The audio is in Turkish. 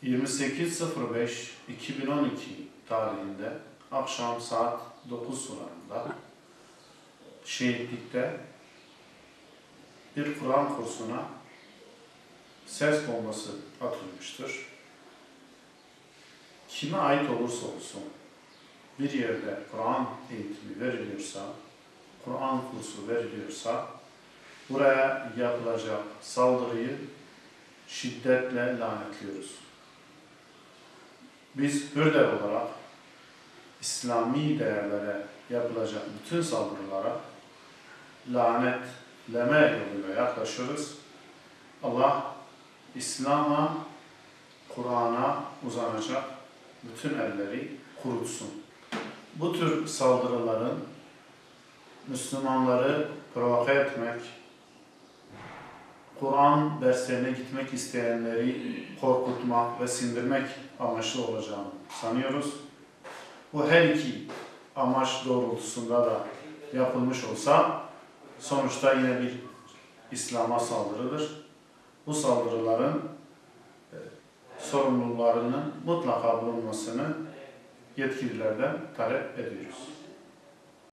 28.05.2012 tarihinde akşam saat 9 sularında Şehitlik'te bir Kur'an kursuna ses bombası atılmıştır. Kime ait olursa olsun bir yerde Kur'an eğitimi veriliyorsa, Kur'an kursu veriliyorsa buraya yapılacak saldırıyı şiddetle lanetliyoruz. Biz Hürder olarak İslami değerlere yapılacak bütün saldırılara lanetleme yoluyla yaklaşıyoruz. Allah İslam'a, Kur'an'a uzanacak bütün elleri kurutsun. Bu tür saldırıların Müslümanları provoke etmek, Kur'an derslerine gitmek isteyenleri korkutmak ve sindirmek amaçlı olacağını sanıyoruz. Bu her iki amaç doğrultusunda da yapılmış olsa sonuçta yine bir İslam'a saldırıdır. Bu saldırıların sorumlularının mutlaka bulunmasını yetkililerden talep ediyoruz.